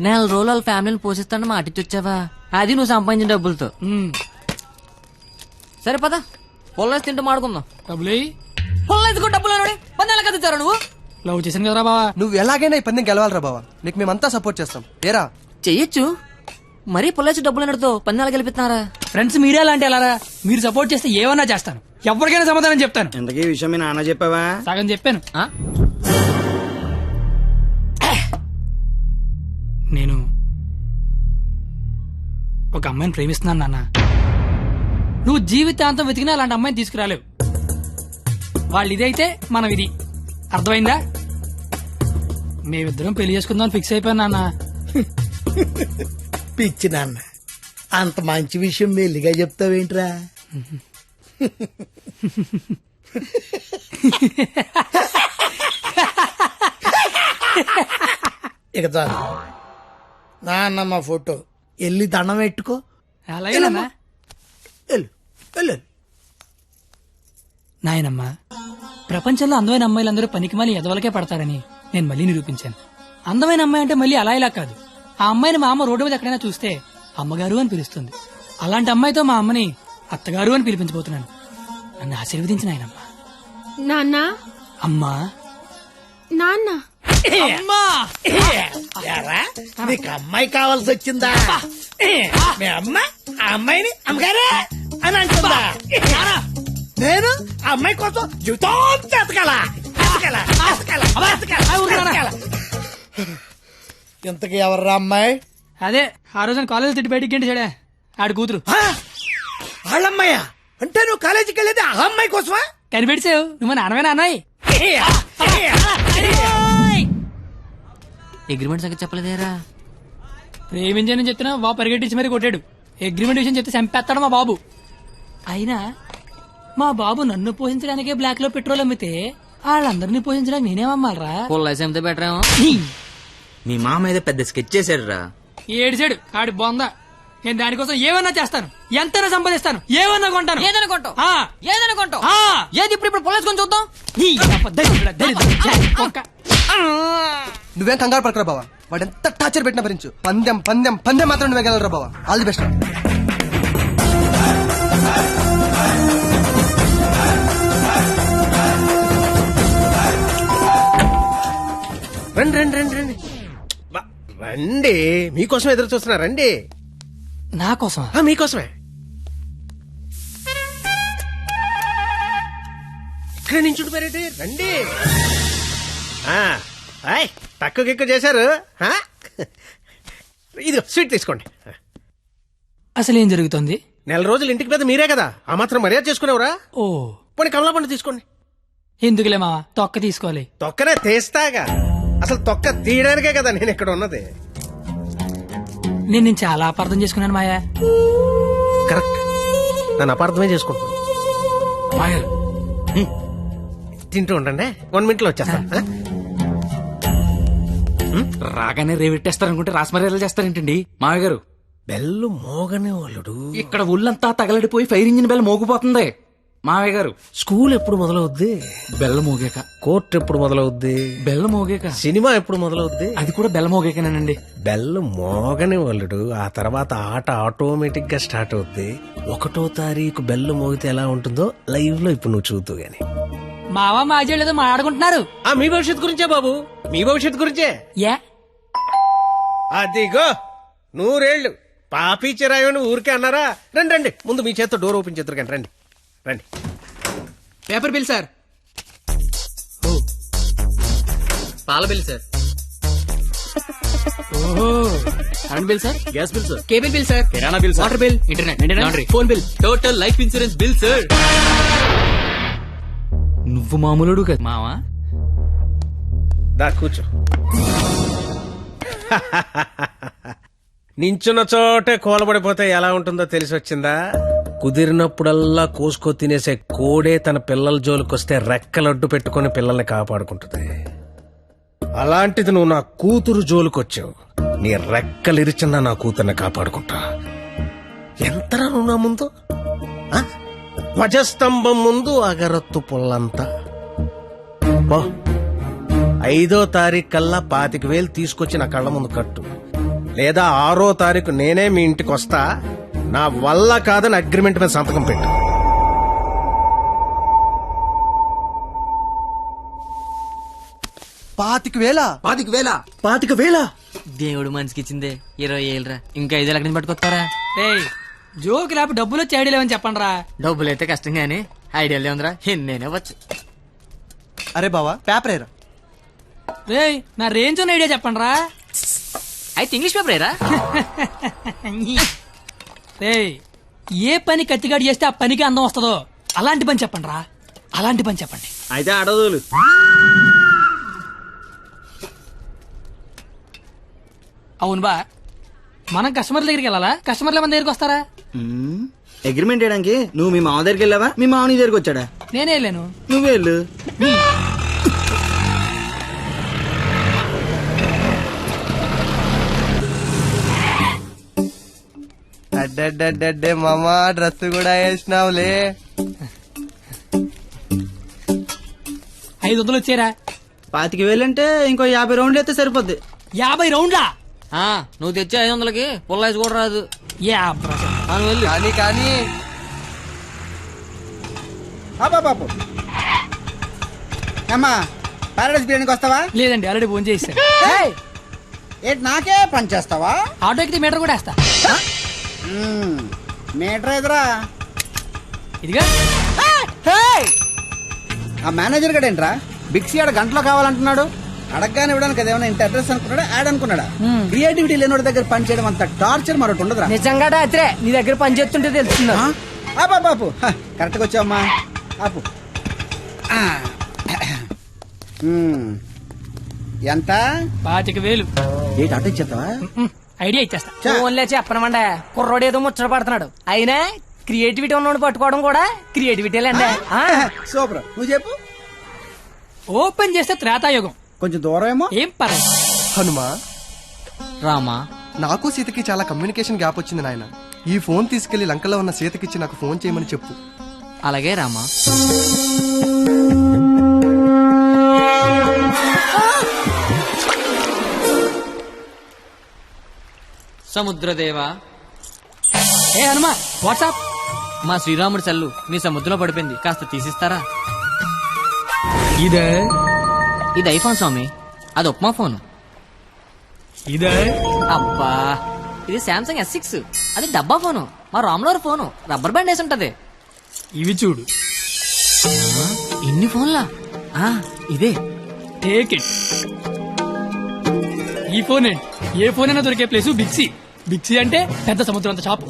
నెల రోజులు వాళ్ళ ఫ్యామిలీని పోషిస్తాను మాట ఇచ్చి వచ్చావా? అది నువ్వు సంపాదించిన డబ్బులతో. సరే పద, పొల్లేసి తింటూ మాడుకుందాం. డబ్బులు పొల్లేసుకో డబ్బులు అని 10 నెలలు కదుతారా నువ్వు? లవ్ చేశాను కదరా బావా. నువ్వు ఎలాగైనా ఈ పందెం గెలవాలరా బావా, నీకు మేమంతా సపోర్ట్ చేస్తాం. ఏరా చెయ్యొచ్చు, మరీ పొల్లేసి డబ్బులు అన్నతో 10 నెలలు గెలిపిస్తున్నారా? ఫ్రెండ్స్ మీరే అలాంటి అలారా, మీరు సపోర్ట్ చేస్తే ఏమన్నా చేస్తాను, ఎవరికైనా సమాధానం చెప్తాను. ఇంతకీ విషయం మీ నాన్న చెప్పావా? సగం చెప్పాను. ఆ? నేను ఒక అమ్మాయిని ప్రేమిస్తున్నాను నాన్న. నువ్వు జీవితాంతం వెతికినా అలాంటి అమ్మాయిని తీసుకురాలేవు. వాళ్ళు ఇదైతే మనం ఇది, అర్థమైందా? మేమిద్దరం పెళ్లి చేసుకుందాం ఫిక్స్ అయిపోయాను నాన్న. పిచ్చి నాన్న, అంత మంచి విషయం మెల్లిగా చెప్తావేంట్రా? ఇక చాలు నాన్న, మా ఫోటో వెళ్ళి దండం పెట్టుకో. అలాగే నాన్న. వెళ్ళు వెళ్ళు. నాయనమ్మా, ప్రపంచంలో అందమైన అమ్మాయిలందరూ పనికిమాలి ఎదవలకే పడతారని నేను మళ్ళీ నిరూపించాను. అందమైన అమ్మాయి అంటే మళ్ళీ అలా ఇలా కాదు. ఆ అమ్మాయిని మా అమ్మ రోడ్డు మీద ఎక్కడైనా చూస్తే అమ్మగారు అని పిలుస్తుంది. అలాంటి అమ్మాయితో మా అమ్మని అత్తగారు అని పిలిపించబోతున్నాను. నన్ను ఆశీర్వదించిన ఆయనమ్మా. నాన్న, అమ్మా, నాన్న, అమ్మా. యారా, నీకు అమ్మాయి కావాల్సి వచ్చిందా? మీ అమ్మ ఆ అమ్మాయిని అమ్మగారే అని అంటుందా? నేను ఆ అమ్మాయి కోసం జీవితం ఎతకాల. ఇంతకీ ఎవర్రా అమ్మాయి? అదే ఆ రోజున కాలేజ్ తిట్టి బయటికి గంటేశాడే, ఆడి కూతురు. వాళ్ళమ్మాయా? అంటే నువ్వు కాలేజీకి వెళ్ళేది ఆ అమ్మాయి కోసమా? కనిపెట్టావు, నువ్వు నాన్నమేనా అన్నాయి. అగ్రిమెంట్ సంగతి చెప్పలేదేరా? ప్రేమించని చెప్తున్నా బాబు పరిగెట్టించి మరీ కొట్టాడు. అగ్రిమెంట్ విషయం చెప్తే చంపేస్తాడు మా బాబు. అయినా మా బాబు నన్ను పోషించడానికే బ్లాక్ లో పెట్రోల్ అమ్మితే వాళ్ళందరినీ పోషించడానికి నేనేమమ్మాలరా? పొల్లేసి అమ్మితే బెటర్ ఏమో. మీ మామ ఏదో పెద్ద స్కెచ్ చేశాడు రా. ఏడిసాడు ఆడి బొంద. నేను దానికోసం ఏమన్నా చేస్తాను, ఎంతైనా సంపాదిస్తాను, ఏమన్నా కొంటాను. ఏదైనా కొంటావు, ఆ, ఏదైనా కొంటావు. ఆ. ఏది ఇప్పుడు పొల్లేసుకొని చూద్దాం. నువ్వేం కంగారు పడకరా బావా, వాడు ఎంత టార్చర్ పెట్టినా భరించు. పందెం పందెం పందెం మాత్రం నువ్వే గెలవరా బావా. All the best. రండి రండి రండి రండి రండి, మీకోసం ఎదురు చూస్తున్నా. రండి. నా కోసం మీకోసమే. ఇక్కడ నించుంటున్నారండి, రండి. తక్కువ ఎక్కువ చేశారు. ఇది స్వీట్ తీసుకోండి. అసలు ఏం జరుగుతుంది? నెల రోజులు ఇంటికి పెద్ద మీరే కదా, ఆ మాత్రం మర్యాద చేసుకునేవరా? ఓ, పోనీ కమలా పండు తీసుకోండి. ఎందుకులే మావా, తొక్క తీసుకోవాలి. తొక్కనే తీస్తాగా, అసలు తొక్క తీయడానికే కదా నేను ఇక్కడ ఉన్నది. నేను చాలా అపార్థం చేసుకున్నాను మాయా. కరెక్ట్, నన్ను అపార్థమే చేసుకుంటున్నాను. మాయా తింటూ ఉండండి, 1 minute లో వచ్చేస్తా. రాగానే రేవెట్టేస్తారనుకుంటే రాస్మర్యాలు చేస్తారేంటండి మామయ్య గారు? బెల్లు మోగనే వాళ్ళుడు. ఇక్కడ ఒళ్ళంతా తగలడిపోయి ఫైర్ ఇంజిన్ బెల్ మోగిపోతుంది మామయ్య గారు. స్కూల్ ఎప్పుడు మొదలవుద్ది? బెల్ల మోగాక. కోర్టు ఎప్పుడు మొదలవుద్ది? బెల్ల మోగాక. సినిమా ఎప్పుడు మొదలవుద్ది? అది కూడా బెల్ల మోగాకనేనండి. బెల్లు మోగని వాళ్ళుడు, ఆ తర్వాత ఆట ఆటోమేటిక్ గా స్టార్ట్ అవుద్ది. 1వ తారీఖు బెల్లు మోగితే ఎలా ఉంటుందో లైవ్ లో ఇప్పుడు నువ్వు చూద్దు గాని. మావా మాజీ ఏదో మాట్లాడుకుంటున్నారు. మీ భవిష్యత్తు గురించే బాబు, మీ భవిష్యత్తు గురించే. యా, అదిగో 100 ఏళ్ళు పాపి చిరాయని ఊరికే అన్నారా? రండి రండి, ముందు మీ చేత్తో డోర్ ఓపెన్ చేద్దరు కానీ. రండి రండి. Paper bill sir. పాల బిల్ సార్. ఓహో, current bill sir. Gas bill sir. Cable bill sir. కిరాణా bill sir. Water bill, internet, laundry, phone bill, total life insurance bill sir. నువ్వు మామూలుడు కదా మావా. దా కూర్చో. నించున్న చోటే కూలబడిపోతే ఎలా ఉంటుందో తెలిసి వచ్చిందా? కుదిరినప్పుడల్లా కోసుకో తినేసే కోడే తన పిల్లల జోలికొస్తే రెక్కలడ్డు పెట్టుకుని పిల్లల్ని కాపాడుకుంటుంది. అలాంటిది నువ్వు నా కూతురు జోలికొచ్చావు, నీ రెక్కలిరిచినా నా కూతుర్ని కాపాడుకుంటా. ఎంతరా నువ్వు నా ముందు? ధ్వజస్తంభం ముందు అగరత్తు పుల్లంతా. 5వ తారీఖు కల్లా 25,000 తీసుకొచ్చి నా కళ్ళ ముందు కట్టు. లేదా 6వ తారీఖు నేనే మీ ఇంటికి వస్తా. నా వల్ల కాదని అగ్రిమెంట్ మీద సంతకం పెట్టు. పాతిక వేల దేవుడు మనిషికి ఇచ్చిందే 20 ఏళ్ళరా, ఇంకా 5 లక్షల నుంచి పట్టుకొస్తారా? ఏయ్ జోక్ లేపు డబ్బులు వచ్చి ఐడియా లేవని చెప్పండి రా. డబ్బులు అయితే కష్టం గానీ ఐడియా ఉందిరా, నేనే వచ్చు. అరే బావా పేపర్ ఏరా. రేయ్ నా రేంజ్ ఉన్న ఐడియా చెప్పండి రా. అయితే ఇంగ్లీష్ పేపర్ ఏరా? రేయ్ ఏ పని కత్తిగాడు చేస్తే ఆ పనికి అందం వస్తుందో అలాంటి పని చెప్పండి రా, అలాంటి పని చెప్పండి. అయితే అడదులు. అవును బా, మనం కస్టమర్ల దగ్గరికి వెళ్ళాలా, కస్టమర్ల మన దగ్గరికి వస్తారా? అగ్రిమెంట్ చేయడానికి నువ్వు మీ మామ దగ్గరికి వెళ్ళావా, మీ మామ నీ దగ్గరికి వచ్చాడా? నేనే వెళ్ళాను. నువ్వే వెళ్ళు. అడ్డే మామా డ్రెస్ కూడా వేసినావులే. 500 వచ్చారా? 25,000 అంటే ఇంకో 50 రౌండ్లు అయితే సరిపోద్ది. 50 రౌండ్లా? నువ్వు తెచ్చే 500కి పుల్లాయిస్ కూడా రాదు. వెళ్ళు. కానీ కానీ పాపు అమ్మా పారాడైస్ బిర్యానీకి వస్తావా? లేదండి, ఆల్రెడీ ఫోన్ చేశాను. ఏంటి నాకే పని చేస్తావా? ఆటో ఎక్కితే మీటర్ కూడా వేస్తా. మీటర్ ఎదురా. ఇదిగా ఆ మేనేజర్ గడేంట్రా బిక్సీ ఆడ గంటలో కావాలంటున్నాడు. అడగగానే ఇవ్వడానికి అదేమన్నా ఇంత అడ్రస్ అనుకున్నాడా, యాడ్ అనుకున్నాడా? క్రియేటివిటీ లేనివాడి దగ్గర పని చేయడం అంత టార్చర్ మరొకటి ఉండదురా. నిజంగా రాత్రే నీ దగ్గర పని చేస్తుంటే తెలుస్తుందా? బాపు కరెక్ట్ గా వచ్చావమ్మా. ఆపు. ఎంత? 25,000. ఏంటి అటు ఇచ్చేస్తావా? ఐడియా ఇచ్చేస్తా. ఫోన్లే చెప్పనమండే, కుర్రోడు ఏదో ముచ్చట పడుతున్నాడు. అయినా క్రియేటివిటీ ఉన్నోడు పట్టుకోవడం కూడా క్రియేటివిటీలేండి. సూపర్, నువ్వు చెప్పు. ఓపెన్ చేస్తే త్రేతాయుగం. కొంచెం దూరం ఏమో. ఏం పర్లేదు. హనుమా, రామా, నాకు సీతకి చాలా కమ్యూనికేషన్ గ్యాప్ వచ్చింది నాయన. ఈ ఫోన్ తీసుకెళ్లి లంకలో ఉన్న సీతకిచ్చి నాకు ఫోన్ చేయమని చెప్పు. అలాగే రామా. సముద్రదేవా. ఏ హనుమా, వాట్సాప్. మా శ్రీరాముడి చల్లు మీ సముద్రంలో పడిపోయింది, కాస్త తీసిస్తారా? ఇదే ఇది ఐఫోన్ స్వామి, అది ఉప్మా ఫోన్. ఇదే అబ్బా, ఇది శాంసంగ్ S6, అది డబ్బా ఫోను. మా రాములవారి ఫోను రబ్బర్ బ్యాండ్ వేసి ఉంటది. ఇవి చూడు. ఇన్ని ఫోన్లా? ఇదే. Take it. ఈ ఫోన్ ఏంటి? ఏ ఫోన్ అయినా దొరికే ప్లేస్ బిక్సీ. బిక్సీ అంటే పెద్ద సముద్రం అంత షాప్.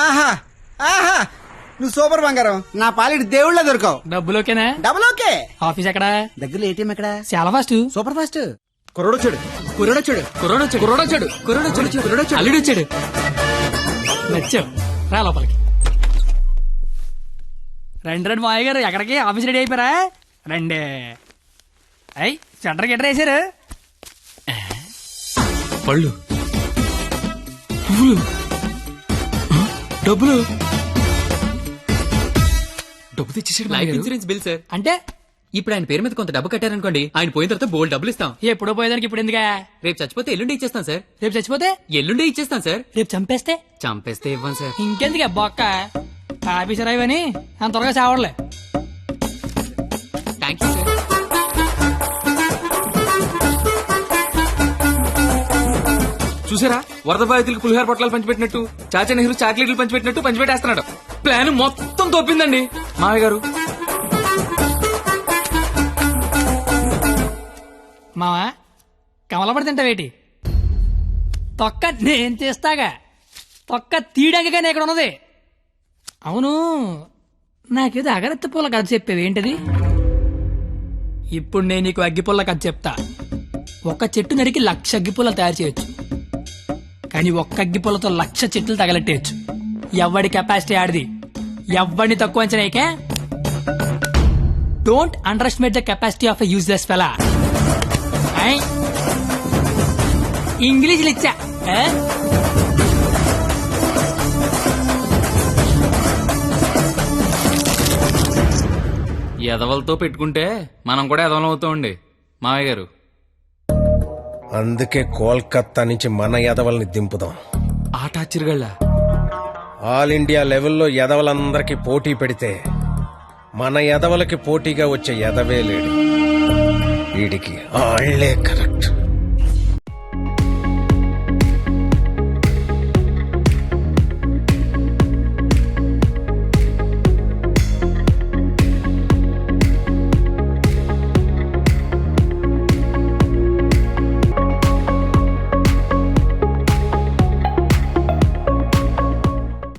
ఆహా ఆహా, నువ్వు సూపర్ బంగారం. నా పాలిటి దేవుళ్ళ దొరకవు. డబ్బులోకేనా? Double okay. ఆఫీస్ ఎక్కడా? దగ్గరలో ఏటీఎం ఎక్కడ? చాలా ఫాస్ట్. Super fast. కుర్రోడొచ్చాడు. అల్లుడొచ్చాడు. నచ్చావు, రా లోపలికి. రండి మాయ గారు, ఎక్కడికి? ఆఫీస్ రెడీ అయిపోయారా? రండి. అయ్యి సెంటర్ గిట్టర్ వేసారు. పళ్ళు, పువ్వులు, డబ్బులు. డబ్బు తెచ్చేసాడు. Life insurance bill sir. అంటే ఇప్పుడు ఆయన పేరు మీద కొంత డబ్బు కట్టారనుకోండి, ఆయన పోయిన తర్వాత బోల్డ్ డబ్బులు ఇస్తాం. ఎప్పుడో పోయేదానికి ఇప్పుడు ఎందుకా? రేపు చచ్చిపోతే ఎల్లుండి ఇచ్చేస్తాం సార్. రేపు చచ్చిపోతే ఎల్లుండి ఇచ్చేస్తాం సార్. రేపు చంపేస్తే చంపేస్తే ఇవ్వం సార్. ఇంకెందుకే బొక్క? ఆఫీసర్ అయ్యని అంత త్వరగా చావడలే. Thank you sir. చూసారా, వరద బాధితులకు పులిహార పొట్లాలు పంచిపెట్టినట్టు, చాచా నెహ్రూ చాక్లెట్లు పంచిపెట్టినట్టు పంచిపెట్టేస్తున్నాడు. ప్లాన్ మొత్తం తోపిందండి మావయ్య గారు. మావా, కమలపడి తింటావేటి? తొక్క నేను తీస్తాగా. తొక్క తీయడానికనే ఇక్కడ ఉన్నది. అవును, నాకేదో అగరత్తి పూల కథ చెప్పేవి ఏంటది? ఇప్పుడు నేను నీకు అగ్గిపుల్ల కథ చెప్తా. ఒక చెట్టు నరికి 1,00,000 అగ్గిపుల్లలు తయారు చేయొచ్చు, కానీ ఒక్క అగ్గిపుల్లతో 1,00,000 చెట్లు తగలెట్టేయచ్చు. ఎవడి కెపాసిటీ ఆడిది. ఎవడిని తక్కువ అంచనాయికే. Don't underestimate the capacity of a useless fellow. ఇంగ్లీష్లు ఇచ్చా. ఎదవలతో పెట్టుకుంటే మనం కూడా ఎదవలం అవుతామండి మావయ్య గారు. అందుకే కోల్కత్తా నుంచి మన ఎదవల్ని దింపుదాం. ఆట ఆశ్చర్యగళ్ళ ఆల్ ఇండియా లెవెల్లో ఎదవలందరికీ పోటీ పెడితే మన ఎదవలకి పోటీగా వచ్చే ఎదవే లేడు. వీడికి ఆళ్లే కరెక్ట్.